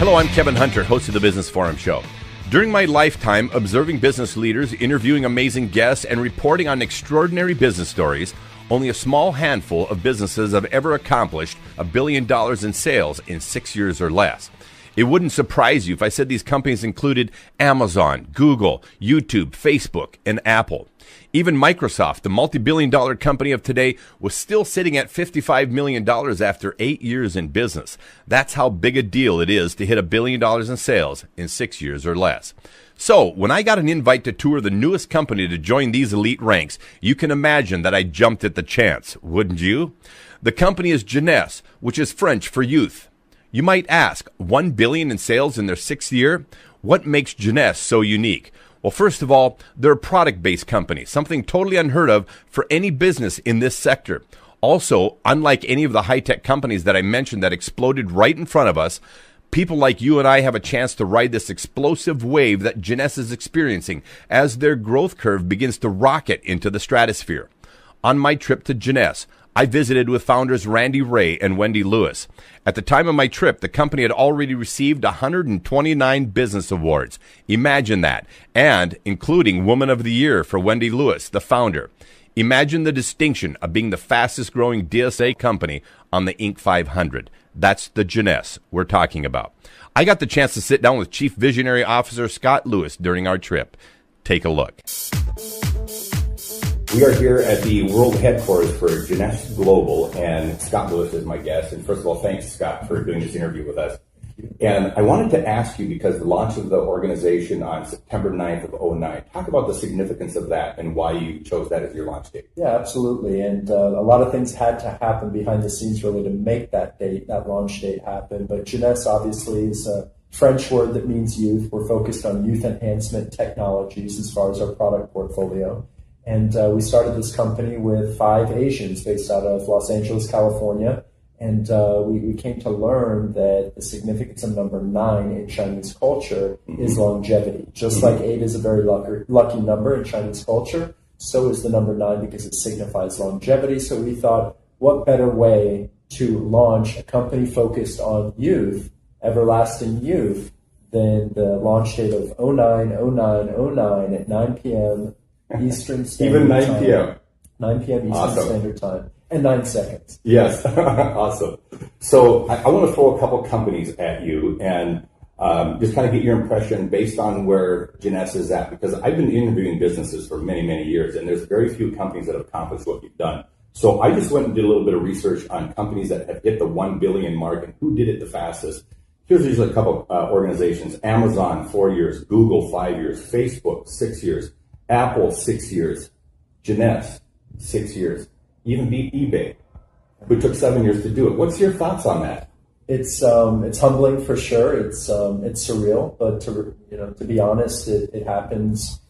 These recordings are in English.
Hello, I'm Kevin Hunter, host of the Business Forum Show. During my lifetime observing business leaders, interviewing amazing guests, and reporting on extraordinary business stories, only a small handful of businesses have ever accomplished $1 billion in sales in 6 years or less. It wouldn't surprise you if I said these companies included Amazon, Google, YouTube, Facebook, and Apple. Even Microsoft, the multi-billion-dollar company of today, was still sitting at $55 million after 8 years in business. That's how big a deal it is to hit $1 billion in sales in 6 years or less. So, when I got an invite to tour the newest company to join these elite ranks, you can imagine that I jumped at the chance, wouldn't you? The company is Jeunesse, which is French for youth. You might ask, $1 billion in sales in their 6th year? What makes Jeunesse so unique? Well, first of all, they're a product-based company, something totally unheard of for any business in this sector. Also, unlike any of the high-tech companies that I mentioned that exploded right in front of us, people like you and I have a chance to ride this explosive wave that Jeunesse is experiencing as their growth curve begins to rocket into the stratosphere. On my trip to Jeunesse, I visited with founders Randy Ray and Wendy Lewis. At the time of my trip, the company had already received 129 business awards. Imagine that. And including Woman of the Year for Wendy Lewis, the founder. Imagine the distinction of being the fastest growing DSA company on the Inc. 500. That's the Jeunesse we're talking about. I got the chance to sit down with Chief Visionary Officer Scott Lewis during our trip. Take a look. We are here at the world headquarters for Jeunesse Global, and Scott Lewis is my guest. And first of all, thanks, Scott, for doing this interview with us. And I wanted to ask you, because the launch of the organization on September 9th of 2009, talk about the significance of that and why you chose that as your launch date. Yeah, absolutely. And a lot of things had to happen behind the scenes really to make that date, that launch date happen. But Jeunesse obviously is a French word that means youth. We're focused on youth enhancement technologies as far as our product portfolio. And we started this company with 5 Asians based out of Los Angeles, California. And we came to learn that the significance of number 9 in Chinese culture is longevity. Just like 8 is a very lucky number in Chinese culture, so is the number 9 because it signifies longevity. So we thought, what better way to launch a company focused on youth, everlasting youth, than the launch date of 09/09/09 at 9 p.m. Eastern Standard Time. Even 9 p.m. 9 p.m. Eastern Standard Time. And 9 seconds. Yes. Awesome. So I want to throw a couple companies at you and just kind of get your impression based on where Jeunesse is at, because I've been interviewing businesses for many, many years, and there's very few companies that have accomplished what you've done. So I just went and did a little bit of research on companies that have hit the 1 billion mark and who did it the fastest. Here's just a couple organizations. Amazon, 4 years. Google, 5 years. Facebook, 6 years. Apple, 6 years. Jeunesse, 6 years. Even beat eBay, who took 7 years to do it. What's your thoughts on that? It's humbling for sure. It's surreal, but to be honest, it happens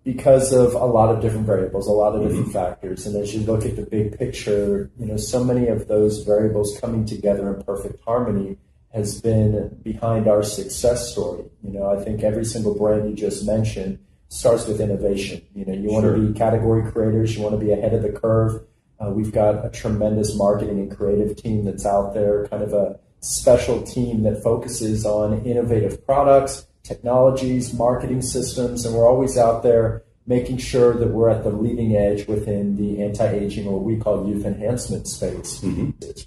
because of a lot of different variables, a lot of different factors. And as you look at the big picture, so many of those variables coming together in perfect harmony has been behind our success story. I think every single brand you just mentioned starts with innovation. You want to be category creators, you want to be ahead of the curve. We've got a tremendous marketing and creative team that's out there, kind of a special team that focuses on innovative products, technologies, marketing systems, and we're always out there making sure that we're at the leading edge within the anti-aging, or what we call youth enhancement space.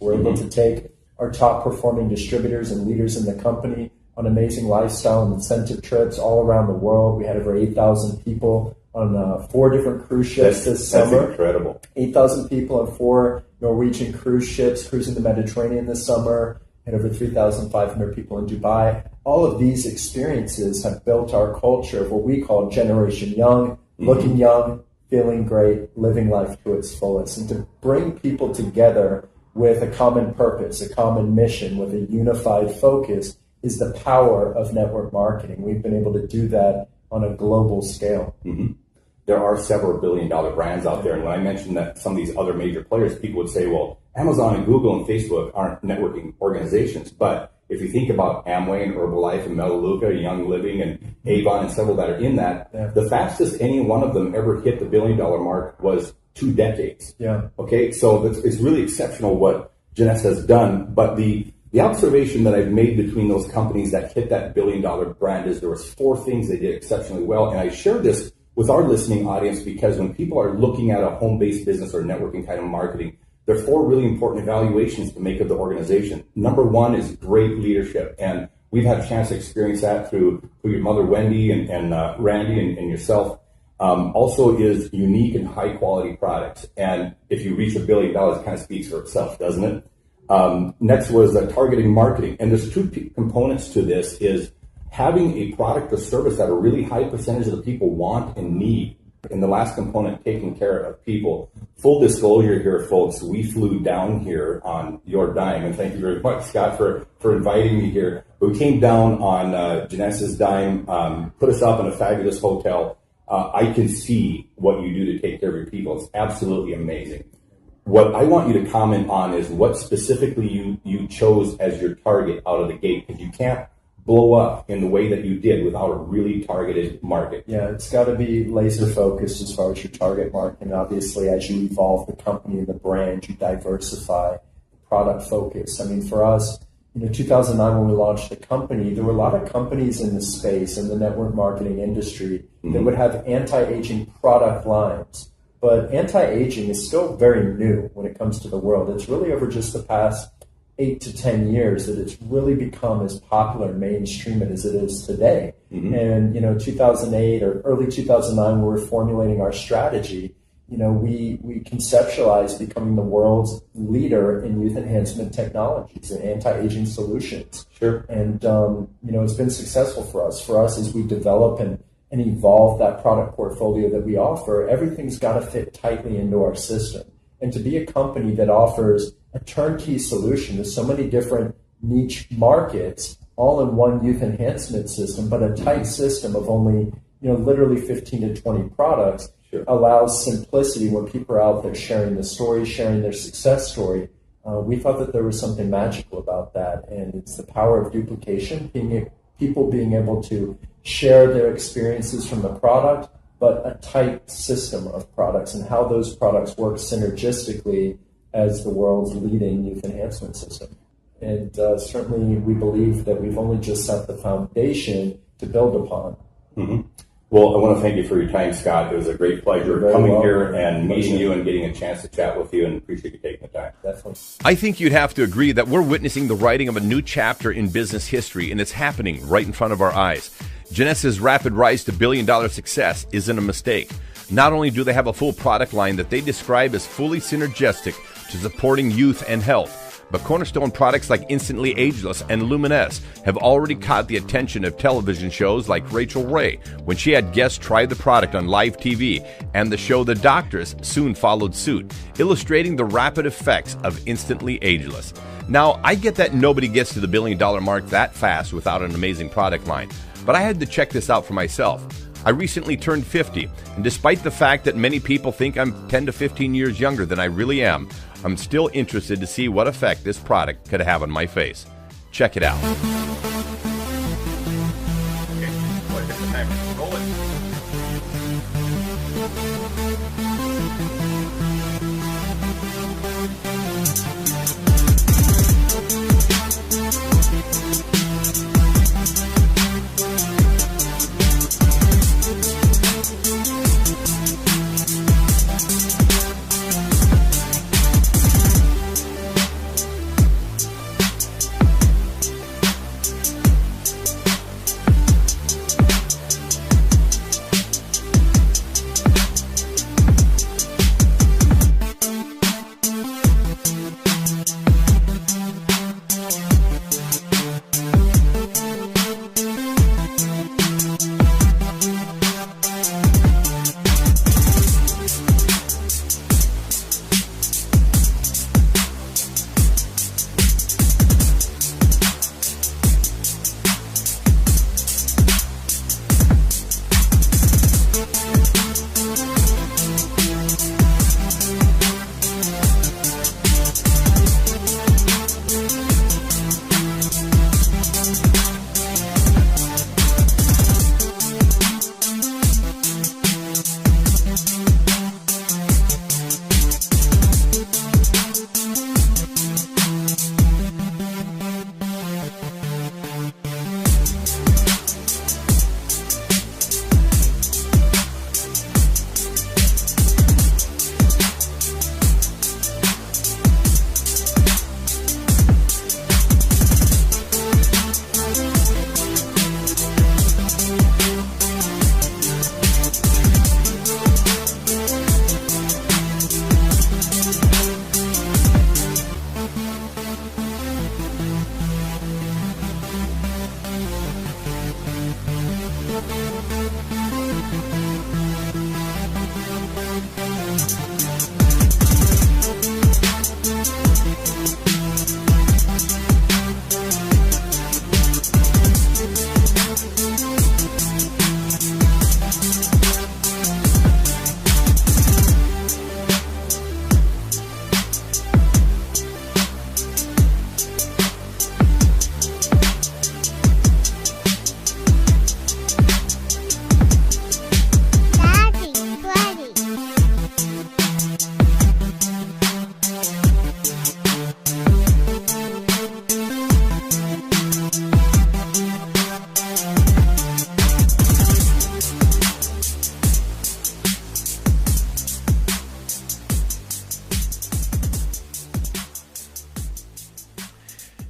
We're able to take our top performing distributors and leaders in the company on amazing lifestyle and incentive trips all around the world. We had over 8,000 people on 4 different cruise ships this summer. That's incredible. 8,000 people on 4 Norwegian cruise ships cruising the Mediterranean this summer, and over 3,500 people in Dubai. All of these experiences have built our culture of what we call Generation Young, looking young, feeling great, living life to its fullest. And to bring people together with a common purpose, a common mission, with a unified focus is the power of network marketing. We've been able to do that on a global scale. There are several billion-dollar brands out there, and when I mentioned that some of these other major players, people would say, well, Amazon and Google and Facebook aren't networking organizations. But if you think about Amway and Herbalife and Melaleuca, Young Living and Avon and several that are in that, the fastest any one of them ever hit the billion-dollar mark was 2 decades. Okay, so it's really exceptional what Jeunesse has done. But the The observation that I've made between those companies that hit that billion-dollar brand is there was 4 things they did exceptionally well. And I share this with our listening audience because when people are looking at a home-based business or networking kind of marketing, there are 4 really important evaluations to make of the organization. Number 1 is great leadership. And we've had a chance to experience that through your mother, Wendy, and Randy, and yourself. Also is unique and high-quality products. And if you reach $1 billion, it kind of speaks for itself, doesn't it? Next was targeting marketing. And there's 2 components to this, is having a product or service that a really high percentage of the people want and need. And the last component, taking care of people. Full disclosure here, folks, we flew down here on your dime. And thank you very much, Scott, for inviting me here. We came down on Jeunesse's dime, put us up in a fabulous hotel. I can see what you do to take care of your people. It's absolutely amazing. What I want you to comment on is what specifically you chose as your target out of the gate, because you can't blow up in the way that you did without a really targeted market. Yeah, it's got to be laser focused as far as your target market. And obviously, as you evolve the company and the brand, you diversify product focus. I mean, for us, 2009 when we launched the company, there were a lot of companies in the space, in the network marketing industry, that would have anti-aging product lines. But anti-aging is still very new when it comes to the world. It's really over just the past 8 to 10 years that it's really become as popular and mainstream as it is today. And 2008 or early 2009, when we were formulating our strategy, we conceptualized becoming the world's leader in youth enhancement technologies and anti-aging solutions. Sure. And it's been successful for us. For us, as we develop and evolve that product portfolio that we offer, everything's got to fit tightly into our system. And to be a company that offers a turnkey solution to so many different niche markets, all in one youth enhancement system, but a tight system of only, literally 15 to 20 products, allows simplicity when people are out there sharing the story, sharing their success story. We thought that there was something magical about that. And it's the power of duplication, people being able to share their experiences from the product, but a tight system of products and how those products work synergistically as the world's leading youth enhancement system. And certainly we believe that we've only just set the foundation to build upon. Well, I want to thank you for your time, Scott. It was a great pleasure coming here and meeting you and getting a chance to chat with you, and appreciate you taking the time. Definitely. I think you'd have to agree that we're witnessing the writing of a new chapter in business history, and it's happening right in front of our eyes. Jeunesse's rapid rise to billion-dollar success isn't a mistake. Not only do they have a full product line that they describe as fully synergistic to supporting youth and health, but cornerstone products like Instantly Ageless and Luminesse have already caught the attention of television shows like Rachel Ray when she had guests try the product on live TV, and the show The Doctors soon followed suit, illustrating the rapid effects of Instantly Ageless. Now, I get that nobody gets to the billion-dollar mark that fast without an amazing product line, but I had to check this out for myself. I recently turned 50, and despite the fact that many people think I'm 10 to 15 years younger than I really am, I'm still interested to see what effect this product could have on my face. Check it out.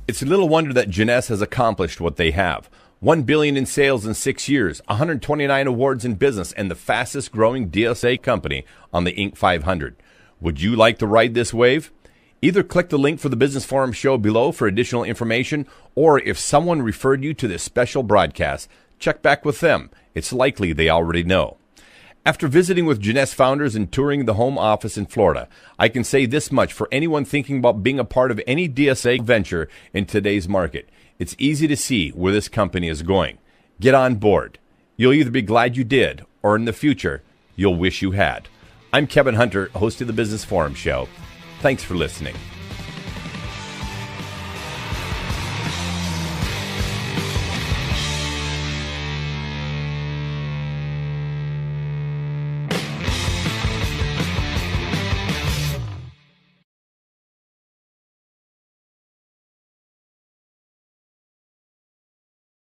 It's little wonder that Jeunesse has accomplished what they have. $1 billion in sales in 6 years, 129 awards in business, and the fastest growing DSA company on the Inc. 500. Would you like to ride this wave? Either click the link for the Business Forum show below for additional information, or if someone referred you to this special broadcast, check back with them. It's likely they already know. After visiting with Jeunesse founders and touring the home office in Florida, I can say this much for anyone thinking about being a part of any DSA venture in today's market. It's easy to see where this company is going. Get on board. You'll either be glad you did, or in the future, you'll wish you had. I'm Kevin Hunter, host of the Business Forum Show. Thanks for listening.